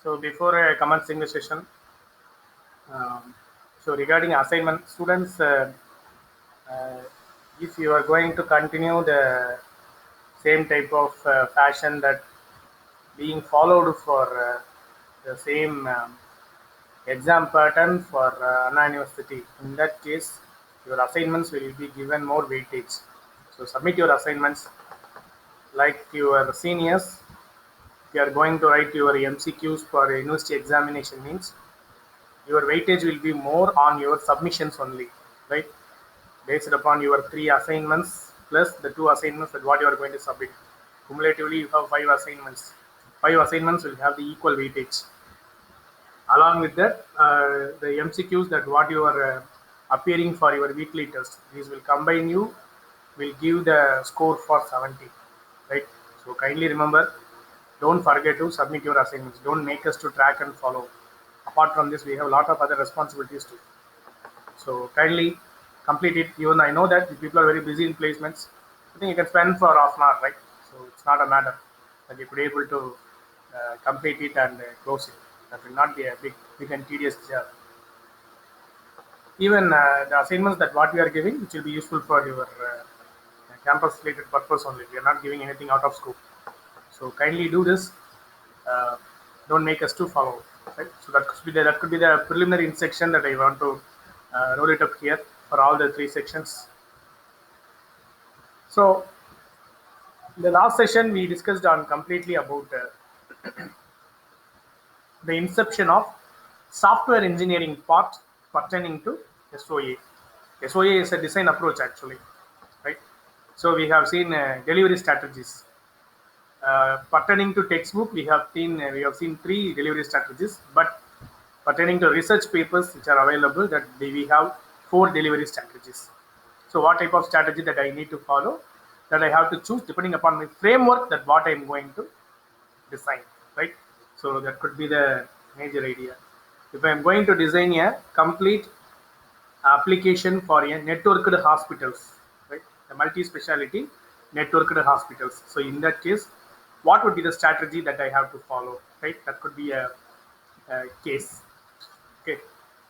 So before commencing the session, um, so regarding assignment, students, uh, if you are going to continue the same type of fashion that being followed for the same exam pattern for Anna University, in that case, your assignments will be given more weightage. So submit your assignments like your seniors. If you are going to write your MCQs for university examination means your weightage will be more on your submissions only, right? Based upon your 3 assignments plus the 2 assignments that what you are going to submit. Cumulatively, you have 5 assignments. 5 assignments will have the equal weightage. Along with that, the MCQs that what you are appearing for your weekly test, these will combine you, will give the score for 70, right? So kindly remember, don't forget to submit your assignments. Don't make us to track and follow. Apart from this, we have a lot of other responsibilities too. So kindly complete it. Even I know that people are very busy in placements. I think you can spend for half an hour, right? So it's not a matter that you could able to complete it and close it. That will not be a big and tedious job. Even the assignments that what we are giving, which will be useful for your campus related purpose only. We are not giving anything out of scope. So kindly do this. Uh, don't make us to follow. Right? So that could be the preliminary section that I want to roll it up here for all the 3 sections. So in the last session we discussed on completely about the inception of software engineering part pertaining to SOA. SOA is a design approach actually, right? So we have seen delivery strategies. Pertaining to textbook, we have seen 3 delivery strategies, but pertaining to research papers which are available, that we have 4 delivery strategies. So what type of strategy that I need to follow, that I have to choose depending upon my framework that what I'm going to design, right? So that could be the major idea. If I'm going to design a complete application for a networked hospitals, right? The multi-speciality networked hospitals. So in that case, what would be the strategy that I have to follow, right? That could be a case. Okay.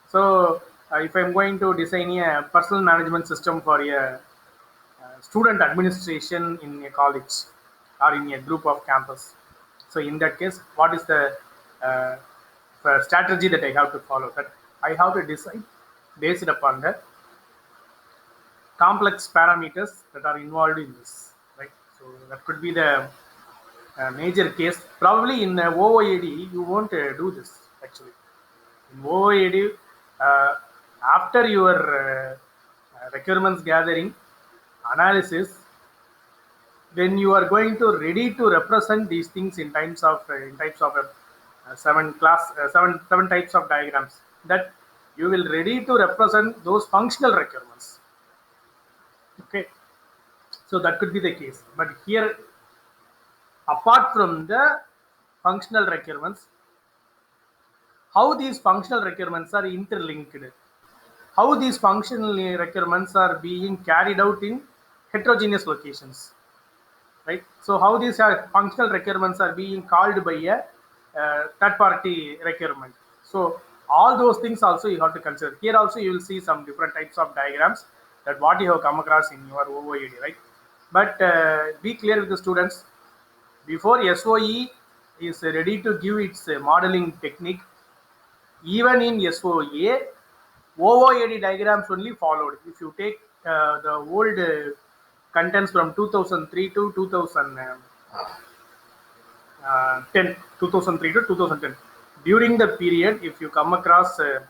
So if I'm going to design a personal management system for a student administration in a college or in a group of campus. So in that case, what is the uh, strategy that I have to follow? That I have to decide based upon the complex parameters that are involved in this, right? So that could be the major case. Probably in OOAD, you won't do this actually. In OOAD, uh, after your requirements gathering analysis, when you are going to ready to represent these things in types of 7 types of diagrams, that you will ready to represent those functional requirements. Okay, so that could be the case. But here, apart from the functional requirements, how these functional requirements are interlinked, how these functional requirements are being carried out in heterogeneous locations, right? So how these functional requirements are being called by a third party requirement. So all those things also you have to consider. Here also you will see some different types of diagrams that what you have come across in your OOAD, right? But be clear with the students, before SOE is ready to give its modeling technique, even in SOA, OOAD diagrams only followed. If you take the old contents from 2003 to 2003 to 2010, during the period, if you come across the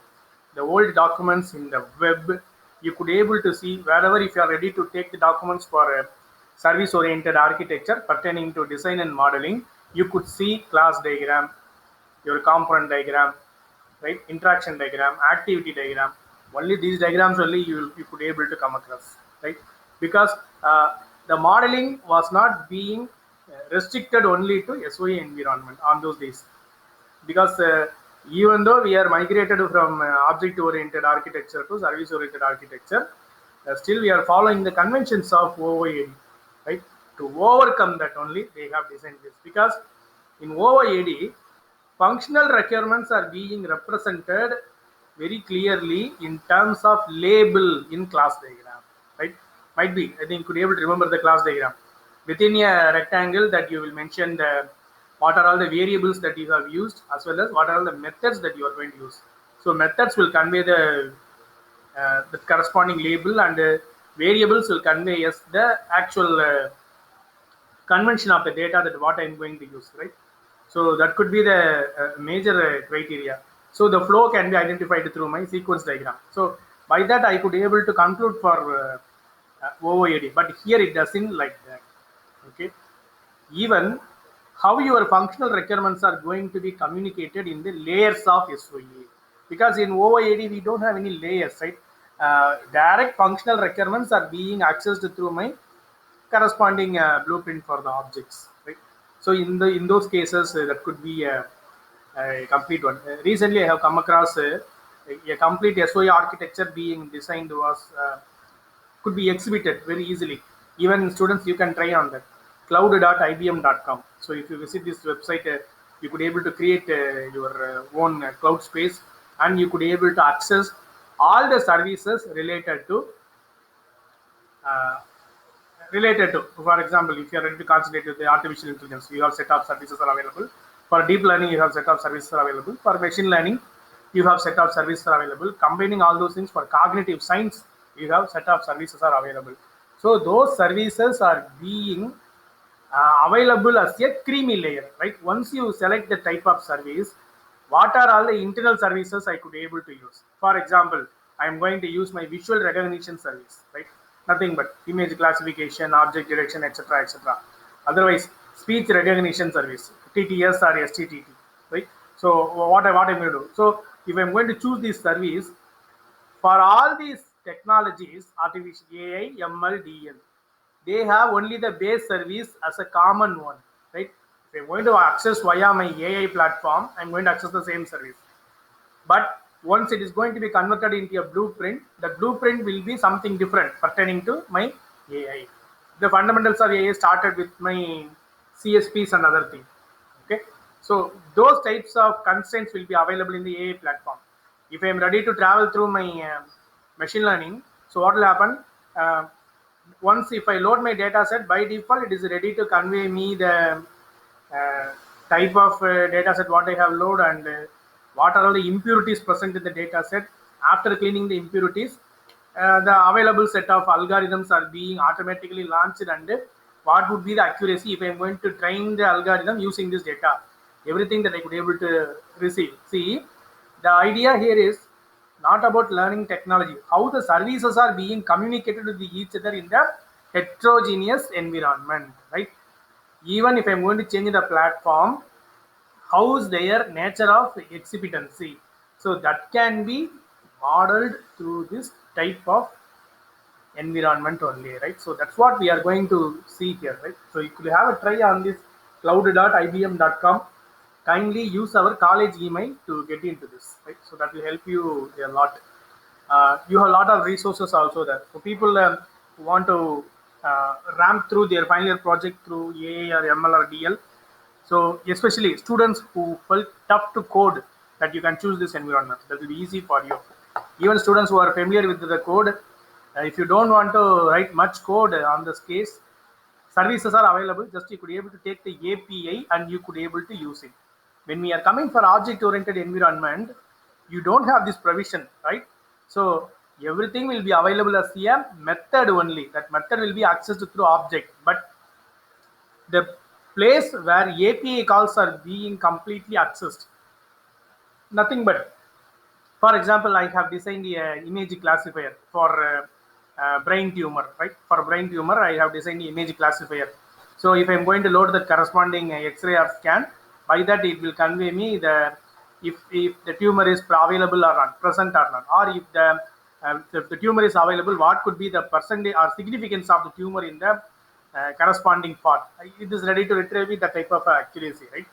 old documents in the web, you could able to see wherever, if you are ready to take the documents for service oriented architecture pertaining to design and modeling, you could see class diagram, your component diagram, right? Interaction diagram, activity diagram. Only these diagrams only you could able to come across, right? Because the modeling was not being restricted only to SOA environment on those days. Because even though we are migrated from object oriented architecture to service oriented architecture, still we are following the conventions of OOAD, right? To overcome that only they have designed this, because in OOAD, functional requirements are being represented very clearly in terms of label in class diagram, right? Might be, I think you could be able to remember the class diagram. Within a rectangle that you will mention what are all the variables that you have used, as well as what are all the methods that you are going to use. So methods will convey the corresponding label, and variables will convey as the actual convention of the data that what I'm going to use, right? So that could be the major criteria. So the flow can be identified through my sequence diagram. So by that I could be able to conclude for OOAD, but here it doesn't like that. Okay, even how your functional requirements are going to be communicated in the layers of SOA, because in OOAD we don't have any layers, right? Direct functional requirements are being accessed through my corresponding blueprint for the objects, right? So in those cases that could be a complete one. Recently I have come across a complete SOA architecture being designed was could be exhibited very easily. Even students, you can try on that cloud.ibm.com. So if you visit this website, you could able to create your own cloud space, and you could be able to access all the services uh, related to, for example, if you are ready to concentrate with the artificial intelligence, you have set of services are available. For deep learning, you have set of services are available. For machine learning, you have set of services are available. Combining all those things for cognitive science, you have set of services are available. So those services are being available as a creamy layer, right? Once you select the type of service, what are all the internal services I could be able to use? For example, I am going to use my visual recognition service, right? Nothing but image classification, object detection, etc., etc. Otherwise, speech recognition service, TTS or STTT, right? So what I'm going to do? So if I'm going to choose this service, for all these technologies, artificial AI, ML, DL, they have only the base service as a common one, right? If I'm going to access via my AI platform, I'm going to access the same service. But once it is going to be converted into a blueprint, the blueprint will be something different pertaining to my AI. The fundamentals of AI started with my CSPs and other things. Okay, so those types of constraints will be available in the AI platform. If I am ready to travel through my machine learning, so what will happen? Uh, Once if I load my data set, by default it is ready to convey me the uh, type of data set what I have loaded, and what are all the impurities present in the data set. After cleaning the impurities, the available set of algorithms are being automatically launched, and what would be the accuracy if I am going to train the algorithm using this data, everything that I could able to receive. See, the idea here is not about learning technology, how the services are being communicated with each other in the heterogeneous environment, right? Even if I'm going to change the platform, how's their nature of exhibitancy? So that can be modeled through this type of environment only, right? So that's what we are going to see here, right? So you could have a try on this cloud.ibm.com. Kindly use our college email to get into this, right? So that will help you a lot. You have a lot of resources also there. So people who want to ramp through their final year project through AA or ML or DL. So especially students who felt tough to code, that you can choose this environment. That will be easy for you. Even students who are familiar with the code, if you don't want to write much code on this case, services are available. Just you could be able to take the API and you could be able to use it. When we are coming for object-oriented environment, you don't have this provision, right? So everything will be available as a method only. That method will be accessed through object, but the place where API calls are being completely accessed, nothing but, for example, I have designed a image classifier for brain tumor, right? For brain tumor, I have designed the image classifier. So if I'm going to load the corresponding X-ray or scan, by that it will convey me the if the tumor is available or not, present or not, or if the tumor is available, what could be the percentage or significance of the tumor in the corresponding part. It is ready to retrieve the type of accuracy, right?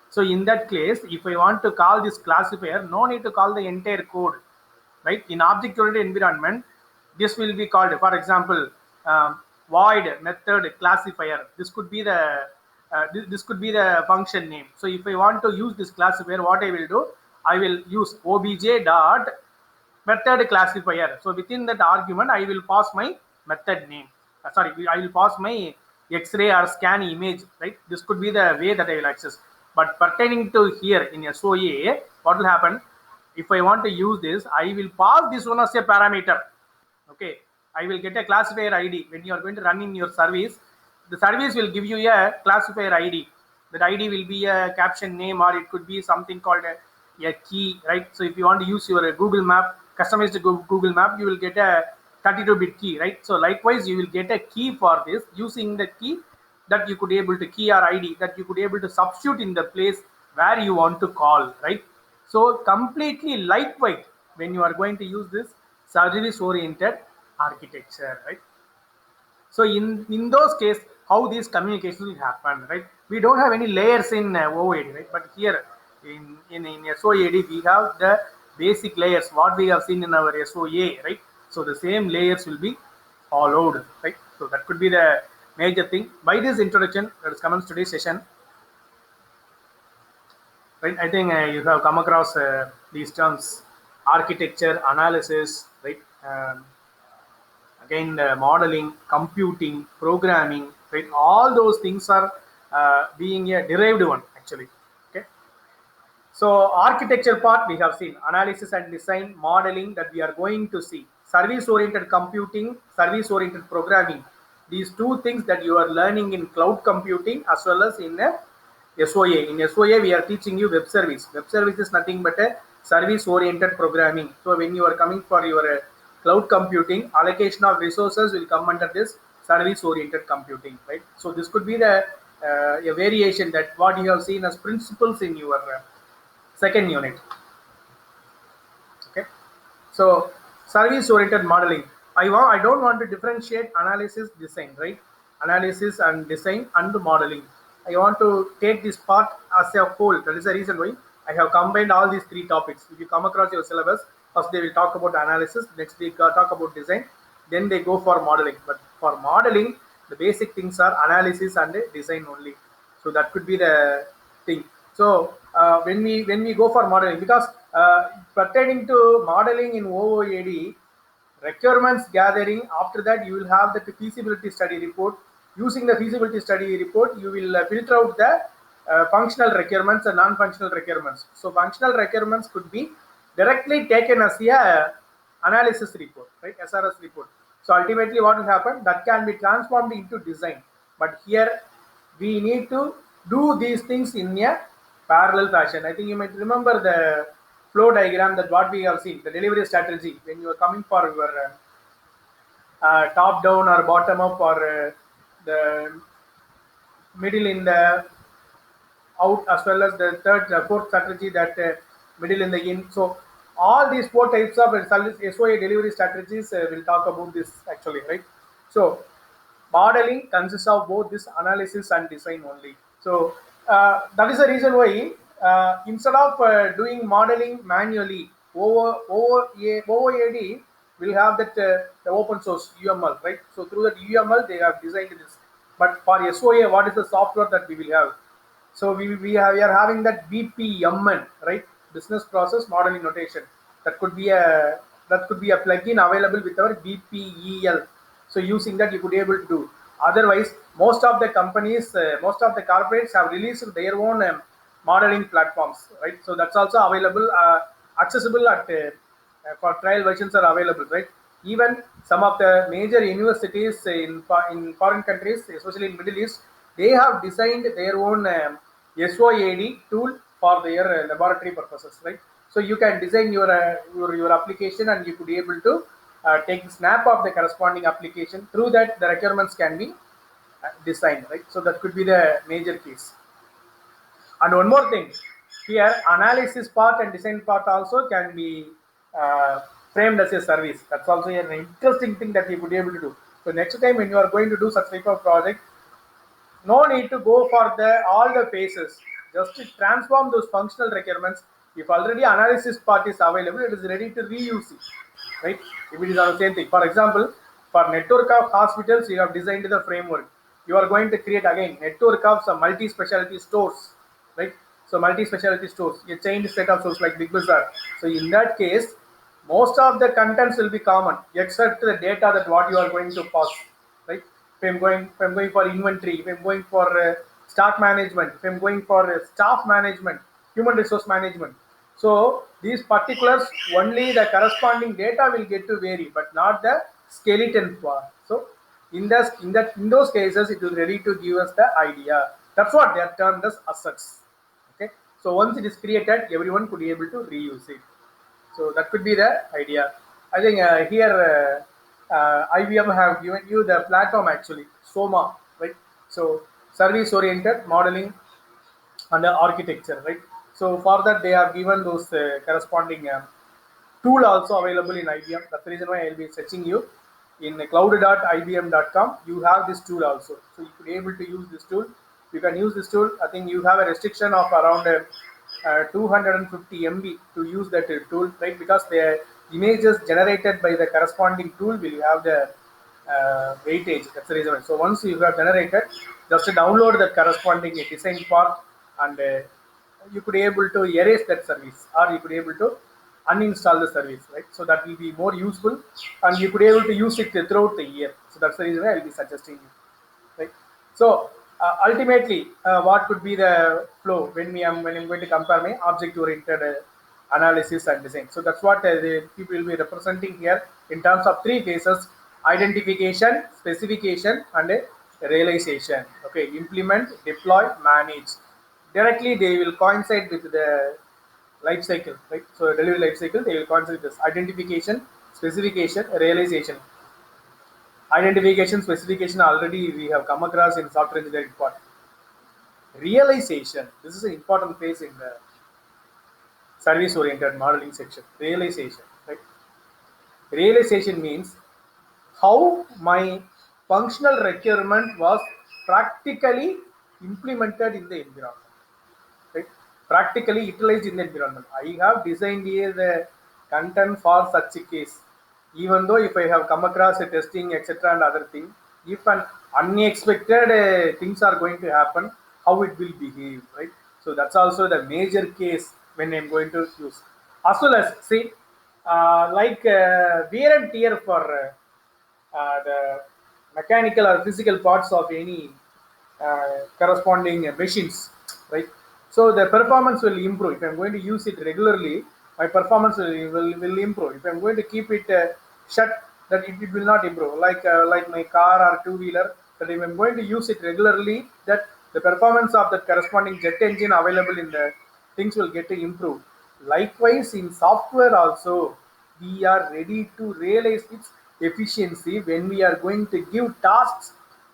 So in that case, if I want to call this classifier, no need to call the entire code, right? In object-oriented environment, this will be called, for example, void method classifier. This could be the this could be the function name. So if I want to use this classifier, what I will do, I will use obj dot method classifier. So within that argument, I will pass my method name. Sorry, I will pass my X-ray or scan image, right? This could be the way that I will access. But pertaining to here in SOA, what will happen? If I want to use this, I will pass this one as a parameter. Okay, I will get a classifier ID. When you are going to run in your service, the service will give you a classifier ID. That ID will be a caption name, or it could be something called a key, right? So if you want to use your Google Map, customized Google Map, you will get a 32-bit key, right? So likewise, you will get a key for this. Using the key that you could able to key or ID that you could able to substitute in the place where you want to call, right? So completely lightweight when you are going to use this service oriented architecture, right? So in those cases, how these communications will happen, right? We don't have any layers in OOAD, right? But here in SOAD, we have the basic layers, what we have seen in our SOA, right? So the same layers will be followed, right? So that could be the major thing. By this introduction, let us commence today's session, right? I think you have come across these terms: architecture, analysis, right? Again, modeling, computing, programming, right? All those things are being a derived one actually. Okay. So architecture part we have seen, analysis and design, modeling that we are going to see, service oriented computing, service oriented programming. These two things that you are learning in cloud computing as well as in SOA. In SOA, we are teaching you web service. Web service is nothing but a service oriented programming. So when you are coming for your cloud computing, allocation of resources will come under this service oriented computing, right? So this could be the a variation that what you have seen as principles in your second unit. Okay. So service oriented modeling. I don't want to differentiate analysis design, right? Analysis and design and modeling. I want to take this part as a whole. That is the reason why I have combined all these three topics. If you come across your syllabus, first they will talk about analysis, next they talk about design, then they go for modeling. But for modeling, the basic things are analysis and design only. So that could be the thing. So when we go for modeling, because pertaining to modeling in OOAD, requirements gathering, after that you will have the feasibility study report. Using the feasibility study report, you will filter out the functional requirements and non-functional requirements. So functional requirements could be directly taken as a analysis report, right? SRS report. So ultimately what will happen, that can be transformed into design. But here we need to do these things in a parallel fashion. I think you might remember the flow diagram that what we have seen, the delivery strategy, when you are coming for your top down or bottom up, or the middle in the out, as well as the fourth strategy, that middle in the in. So all these four types of SOA delivery strategies will talk about this actually, right? So modeling consists of both this analysis and design only. So that is the reason why instead of doing modeling manually, OOAD will have that the open source UML, right? So through that UML they have designed this. But for SOA, what is the software that we will have? So we are having that BPMN, right? Business Process Modeling Notation. That could be a plugin available with our BPEL. So using that you could be able to do. Otherwise, most of the companies, most of the corporates have released their own modeling platforms, right? So that's also available, accessible at for trial versions are available, right? Even some of the major universities in foreign countries, especially in Middle East, they have designed their own SOAD tool for their laboratory purposes, right? So you can design your application, and you could be able to take snap of the corresponding application. Through that, the requirements can be designed, right? So that could be the major case. And one more thing, here analysis part and design part also can be framed as a service. That's also an interesting thing that you could be able to do. So next time when you are going to do such type of project, no need to go for all the phases. Just to transform those functional requirements. If already analysis part is available, it is ready to reuse it, right? If it is on the same thing. For example, for network of hospitals, you have designed the framework. You are going to create again network of some multi-specialty stores, right? So multi-specialty stores, a chained set of stores like Big Bazaar. So in that case, most of the contents will be common except the data that what you are going to pass, right? If I'm going for inventory, if I'm going for stock management, if I'm going for staff management, human resource management. So these particulars, only the corresponding data will get to vary, but not the skeleton part. So in those cases, it will ready to give us the idea. That's what they are termed as assets. Okay. So once it is created, everyone could be able to reuse it. So that could be the idea. I think here IBM have given you the platform actually, SOMA, right? So service oriented modeling and architecture, right? So for that they have given those corresponding tool also available in IBM. That's the reason why I'll be searching you in cloud.ibm.com. You have this tool also, so you could be able to use this tool. You can use this tool. I think you have a restriction of around 250 MB to use that tool, right? Because the images generated by the corresponding tool will have the weightage. That's the reason. So once you have generated, just download the corresponding design part, and you could be able to erase that service, or you could be able to uninstall the service, right? So that will be more useful, and you could be able to use it throughout the year. So that's the reason I will be suggesting you, right? So ultimately, what could be the flow when I'm going to compare my object-oriented analysis and design? So that's what the people will be representing here in terms of three phases: identification, specification, and realization. Okay, implement, deploy, manage. Directly, they will coincide with the life cycle, right? So delivery life cycle, they will coincide with this identification, specification, realization. Identification, specification already we have come across in software engineering part. Realization, this is an important phase in the service oriented modeling section. Realization, right? Realization means how my functional requirement was practically implemented in the environment, right? Practically utilized in the environment. I have designed here the content for such a case. Even though if I have come across a testing, etc., and other thing, if an unexpected things are going to happen, how it will behave, right? So that's also the major case when I'm going to use. As well as see, wear and tear for the mechanical or physical parts of any corresponding machines, right? So the performance will improve. If I'm going to use it regularly, my performance will improve. If I'm going to keep it shut, that it will not improve. Like my car or two-wheeler, that if I'm going to use it regularly, that the performance of the corresponding jet engine available in the things will get to improve. Likewise, in software also, we are ready to realize its efficiency when we are going to give tasks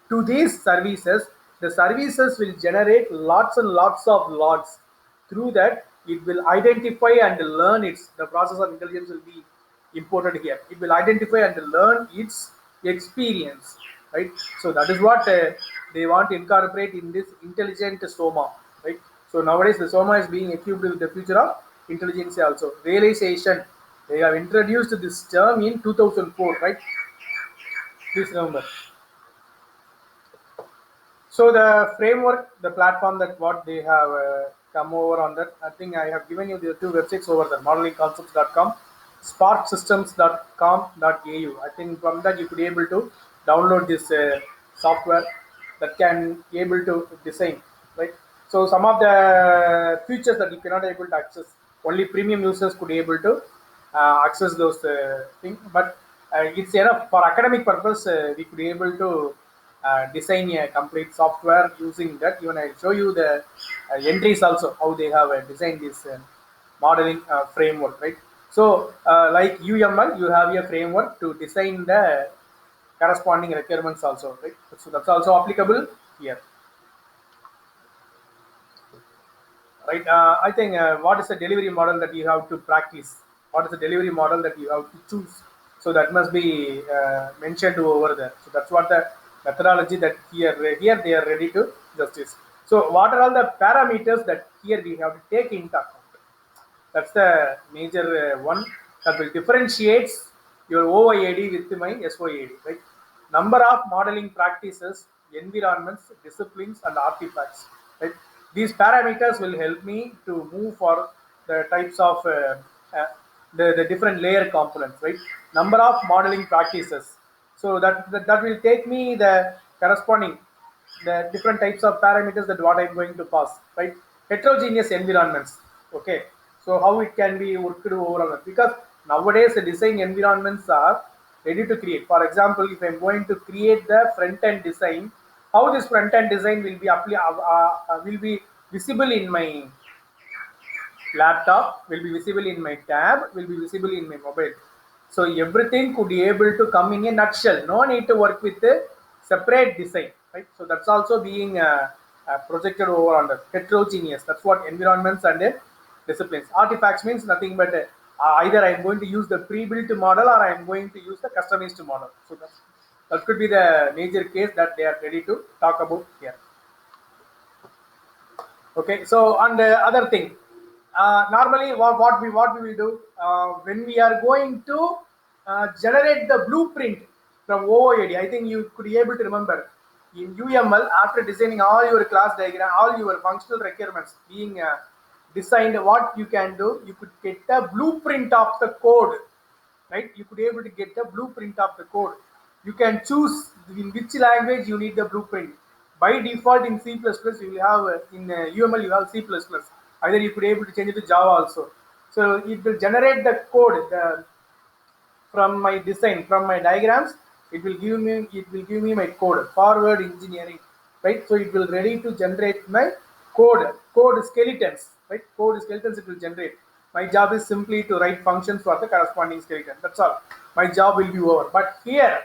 to these services. The services will generate lots and lots of logs. Through that, it will identify and learn its, the process of intelligence will be imported here. It will identify and learn its experience, right? So that is what they want to incorporate in this intelligent SOMA, right? So nowadays the SOMA is being equipped with the future of intelligence also. Realization, they have introduced this term in 2004, right? Please remember. So the framework, the platform that what they have come over on that, I think I have given you the two websites over there, modelingconcepts.com, sparksystems.com.au. I think from that you could be able to download this software that can be able to design, right? So some of the features that you cannot able to access, only premium users could be able to access those things, but it's enough for academic purpose. We could be able to design a complete software using that. Even I'll show you the entries also, how they have designed this modeling framework, right? So like UML, you have a framework to design the corresponding requirements also, right? So that's also applicable here, right? I think what is the delivery model that you have to practice? What is the delivery model that you have to choose? So that must be mentioned over there. So that's what the methodology that here they are ready to justice. So what are all the parameters that here we have to take into account? That's the major one that will differentiates your OIAD with my SOAD, right? Number of modeling practices environments, disciplines, and artifacts. Right? These parameters will help me to move for the types of uh, the different layer components, right? Number of modeling practices. So that will take me the corresponding the different types of parameters that what I'm going to pass, right? Heterogeneous environments. Okay. So how it can be worked overall, because nowadays the design environments are ready to create. For example, if I'm going to create the front end design, how this front end design will be will be visible in my laptop, will be visible in my tab, will be visible in my mobile. So everything could be able to come in a nutshell. No need to work with a separate design, right? So that's also being projected over on the heterogeneous. That's what environments and disciplines. Artifacts means nothing but either I am going to use the pre-built model or I am going to use the customized model. So that could be the major case that they are ready to talk about here. Okay, so and the other thing, normally what we will do when we are going to generate the blueprint from OOAD. I think you could be able to remember in UML, after designing all your class diagram, all your functional requirements being designed, what you can do, you could get a blueprint of the code, right? You could be able to get the blueprint of the code. You can choose in which language you need the blueprint. By default in C++ you will have in UML you have C++. Either you could be able to change it to Java also. So it will generate the code from my design, from my diagrams. It will give me my code, forward engineering, right? So it will ready to generate my code skeletons, right? Code skeletons it will generate. My job is simply to write functions for the corresponding skeleton. That's all. My job will be over. But here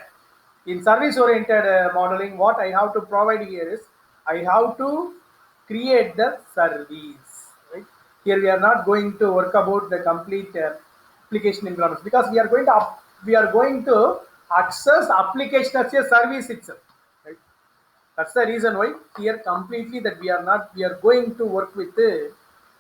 in service oriented modeling, what I have to provide here is I have to create the service, right? Here we are not going to work about the complete application environments, because we are going to access application as a service itself, right? That's the reason why here completely that we are going to work with the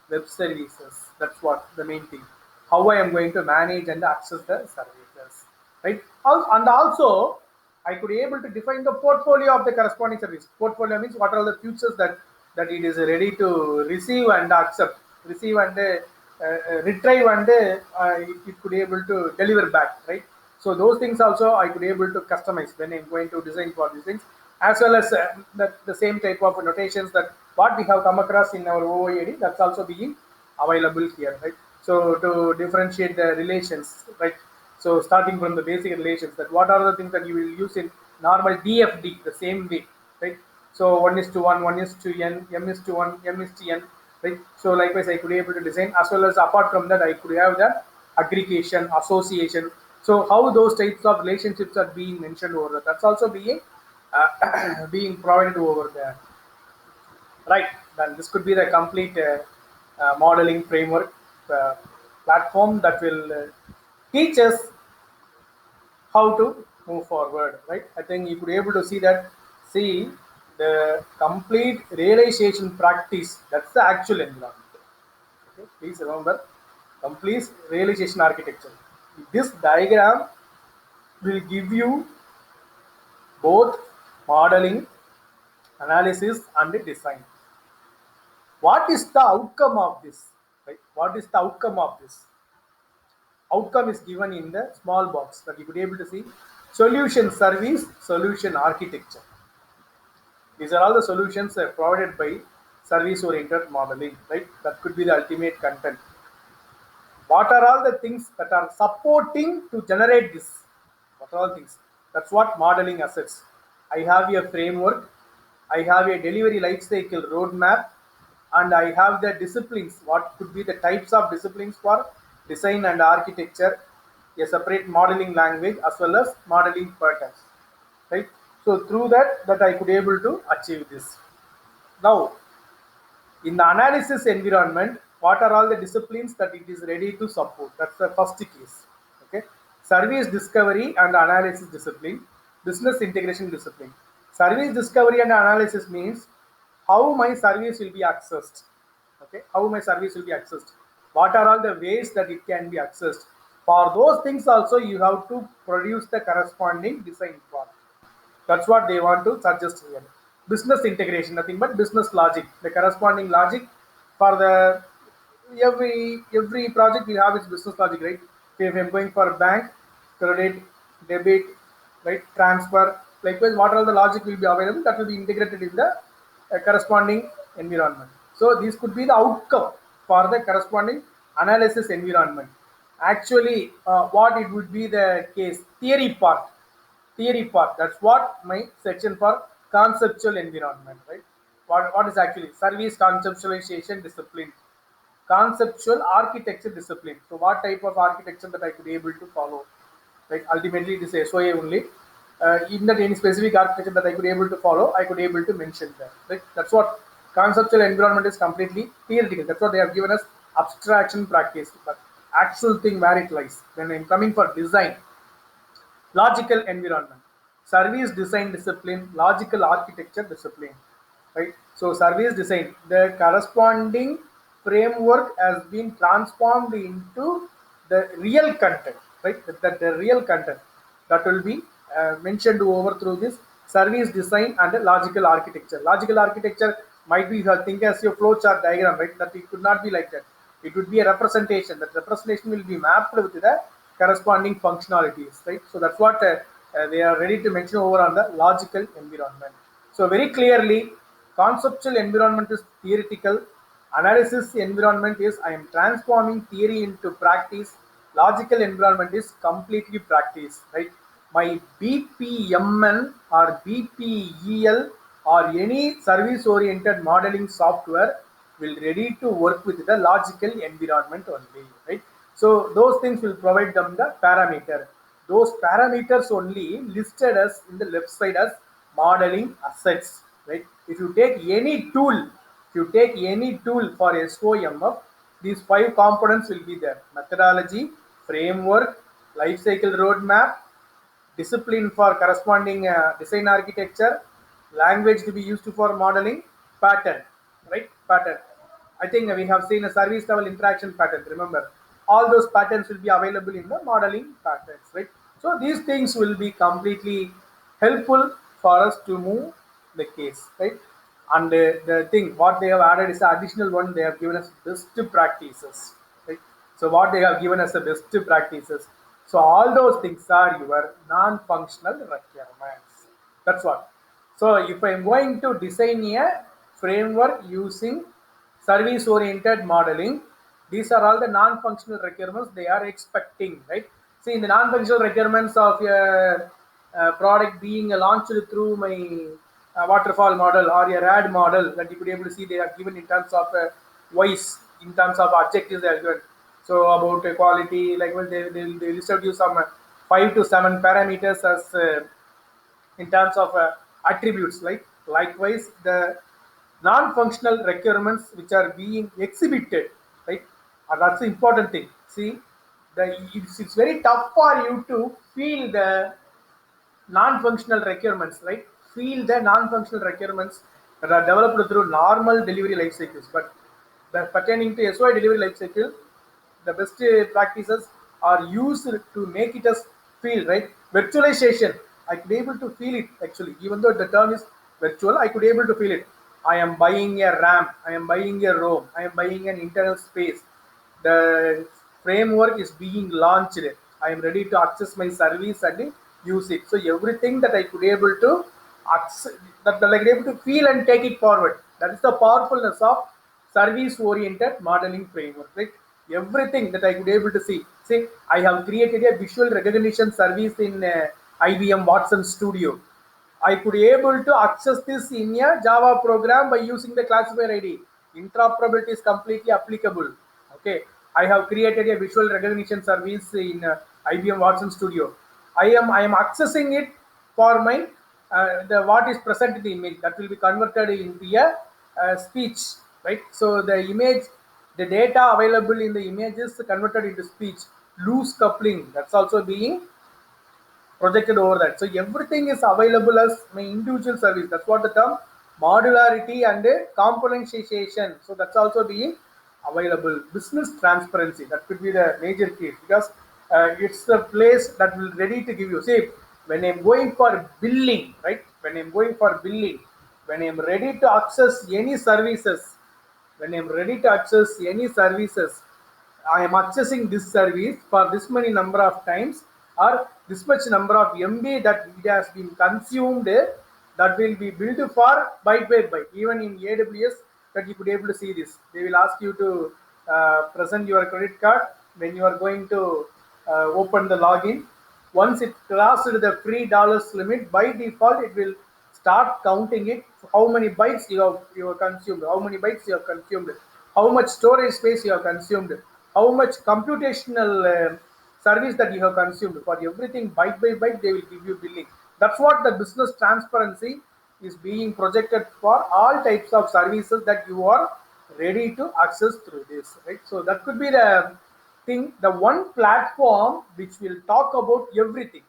web services. That's what the main thing. How I am going to manage and access the services, right? And also I could be able to define the portfolio of the corresponding service. Portfolio means what are the features that it is ready to receive and accept, receive and retrieve, and it could be able to deliver back, right? So those things also I could be able to customize when I'm going to design for these things, as well as the same type of notations that what we have come across in our OOAD, that's also being available here, right? So to differentiate the relations, right? So starting from the basic relations, that what are the things that you will use in normal DFD, the same way, right? So 1:1, 1:n, m:1, m:1, right? So likewise, I could be able to design, as well as apart from that, I could have the aggregation, association. So how those types of relationships are being mentioned over there, that's also being being provided over there, right? Then this could be the complete modeling framework platform that will teach us how to move forward, right? I think you could be able to see the complete realization practice. That's the actual environment. Okay, please remember, complete realization architecture. This diagram will give you both modeling, analysis, and design. What is the outcome of this? Right? What is the outcome of this? Outcome is given in the small box that you could be able to see. Solution service, solution architecture. These are all the solutions provided by service oriented modeling, right? That could be the ultimate content. What are all the things that are supporting to generate this? What are all things? That's what modeling assets. I have a framework, I have a delivery lifecycle roadmap, and I have the disciplines. What could be the types of disciplines for design and architecture, a separate modeling language, as well as modeling patterns, right? So through that I could able to achieve this. Now, in the analysis environment, what are all the disciplines that it is ready to support? That's the first case. Okay. Service discovery and analysis discipline, business integration discipline. Service discovery and analysis means how my service will be accessed. Okay, how my service will be accessed. What are all the ways that it can be accessed? For those things also you have to produce the corresponding design part. That's what they want to suggest here. business integration, nothing but business logic, the corresponding logic for the every project will have its business logic, right? If I'm going for a bank, credit, debit, right, transfer, likewise, what all the logic will be available, that will be integrated in the corresponding environment. So this could be the outcome for the corresponding analysis environment. Actually, what it would be the case theory part. That's what my section for conceptual environment, right? What is actually service conceptualization discipline, conceptual architecture discipline. So what type of architecture that I could be able to follow? Right. Ultimately, it is SOA only. In that any specific architecture that I could be able to follow, I could be able to mention that. Right. That's what conceptual environment is completely theoretical. That's what they have given us abstraction practice. But actual thing where it lies. When I'm coming for design, logical environment, service design discipline, logical architecture discipline, right? So service design, the corresponding framework has been transformed into the real content, right? That the real content that will be mentioned over through this service design and logical architecture. Logical architecture might be, you think as your flow chart diagram, right? That it could not be like that. It would be a representation. That representation will be mapped with the corresponding functionalities, right? So that's what they are ready to mention over on the logical environment. So very clearly, conceptual environment is theoretical. Analysis environment is I am transforming theory into practice. Logical environment is completely practice, right? My BPMN or BPEL or any service oriented modeling software will ready to work with the logical environment only, right? So those things will provide them the parameter. Those parameters only listed as in the left side as modeling assets, right? If you take any tool, for SOMF, these 5 components will be there: methodology, framework, life cycle roadmap, discipline for corresponding design architecture, language to be used for modeling, pattern, right? Pattern. I think we have seen a service level interaction pattern. Remember, all those patterns will be available in the modeling patterns, right? So these things will be completely helpful for us to move the case, right? And the thing what they have added is the additional one. They have given us best practices, right? So what they have given us the best practices. So all those things are your non-functional requirements. That's what. So if I'm going to design a framework using service-oriented modeling, these are all the non-functional requirements they are expecting, right? See, in the non-functional requirements of a product being launched through my waterfall model or a RAD model, that you could be able to see they are given in terms of voice, in terms of objectives they are given. So about quality, like well, they listed you some 5 to 7 parameters as in terms of attributes. Likewise, the non-functional requirements which are being exhibited, right? And that's the important thing. See, it's very tough for you to feel the non-functional requirements, right? Feel the non-functional requirements that are developed through normal delivery life cycles, but pertaining to SOI delivery life cycle, the best practices are used to make it as feel, right? Virtualization, I could be able to feel it actually, even though the term is virtual, I could be able to feel it. I am buying a RAM, I am buying a ROM, I am buying an internal space. The framework is being launched. I am ready to access my service and use it. So everything that I could be able to access, that I could be able to feel and take it forward. That is the powerfulness of service-oriented modeling framework, right? Everything that I could be able to see. See, I have created a visual recognition service in IBM Watson Studio. I could be able to access this in a Java program by using the classifier ID. Interoperability is completely applicable. Okay, I have created a visual recognition service in IBM Watson Studio. I am accessing it for my the what is present in the image that will be converted into a speech, right? So the image, the data available in the image is converted into speech. Loose coupling, that's also being projected over that. So everything is available as my individual service. That's what the term modularity and componentization. So that's also being available. Business transparency, that could be the major key, because it's the place that will ready to give you. See, when I'm going for billing, right? When I'm going for billing, when I am ready to access any services, I am accessing this service for this many number of times or this much number of MB that it has been consumed, that will be built for byte by byte. Even in AWS, that you could able to see this. They will ask you to present your credit card when you are going to open the login. Once it crosses the free dollars limit, by default it will start counting it, how many bytes you have consumed, how many bytes you have consumed, how much storage space you have consumed, how much computational service that you have consumed. For everything byte by byte they will give you billing. That's what the business transparency is being projected for all types of services that you are ready to access through this, right? So that could be the thing, the one platform which will talk about everything,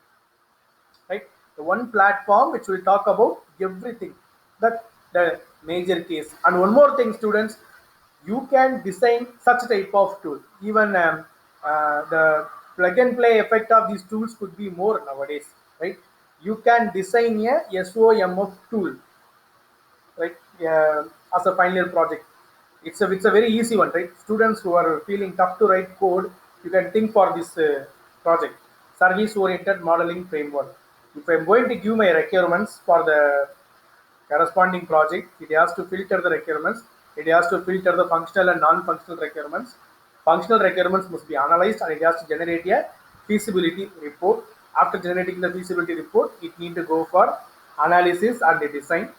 right? The one platform which will talk about everything. That the major case. And one more thing, students, you can design such type of tool. Even the plug and play effect of these tools could be more nowadays, right? You can design a SOMF tool, right? As a final year project. It's a very easy one, right? Students who are feeling tough to write code, you can think for this project, service oriented modeling framework. If I'm going to give my requirements for the corresponding project, it has to filter the requirements, it has to filter the functional and non-functional requirements. Functional requirements must be analyzed and it has to generate a feasibility report. After generating the feasibility report, it need to go for analysis and the design.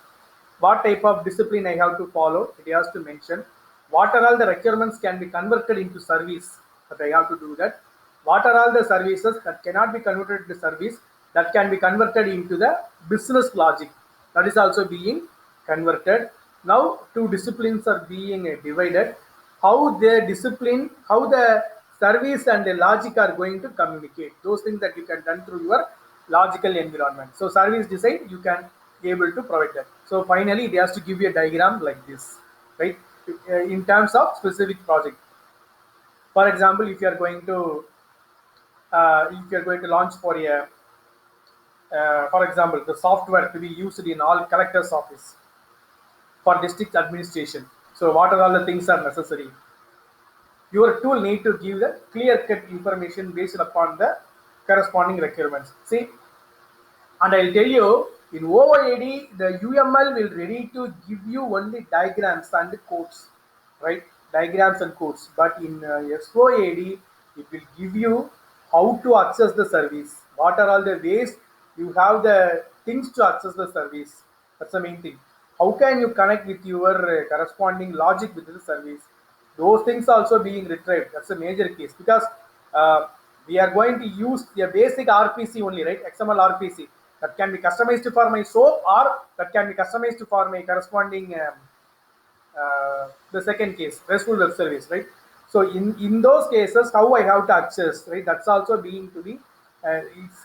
What type of discipline I have to follow, it has to mention. What are all the requirements can be converted into service, that I have to do that. What are all the services that cannot be converted into service, that can be converted into the business logic, that is also being converted. Now two disciplines are being divided. How the service and the logic are going to communicate, those things that you can done through your logical environment. So service design, you can be able to provide that. So finally it has to give you a diagram like this, right? In terms of specific project. For example, if you are going to launch for a for example, the software to be used in all collectors office for district administration. So what are all the things are necessary? Your tool need to give the clear cut information based upon the corresponding requirements. See, and I'll tell you, in OOAD, the UML will ready to give you only diagrams and codes, right? Diagrams and codes. But in SOAD, it will give you how to access the service. What are all the ways you have the things to access the service? That's the main thing. How can you connect with your corresponding logic with the service? Those things also being retrieved. That's a major case because we are going to use the basic RPC only, right? XML RPC that can be customized for my SOAP or that can be customized for my corresponding the second case, RESTful web service, right? So in those cases, how I have to access, right? That's also being to be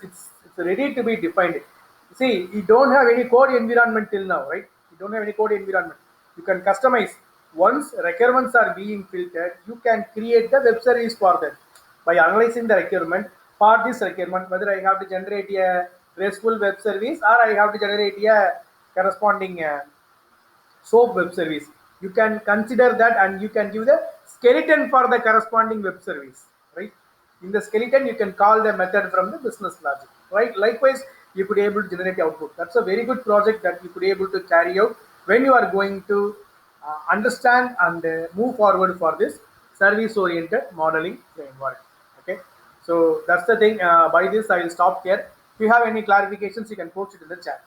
it's ready to be defined. See, you don't have any code environment till now, right? You don't have any code environment. You can customize. Once requirements are being filtered, you can create the web service for that by analyzing the requirement. For this requirement, whether I have to generate a RESTful web service or I have to generate a corresponding SOAP web service, you can consider that and you can give the skeleton for the corresponding web service, right? In the skeleton, you can call the method from the business logic, right? Likewise, you could able to generate output. That's a very good project that you could able to carry out when you are going to understand and move forward for this service oriented modeling framework. Okay, so that's the thing. By this, I will stop here. If you have any clarifications, you can post it in the chat.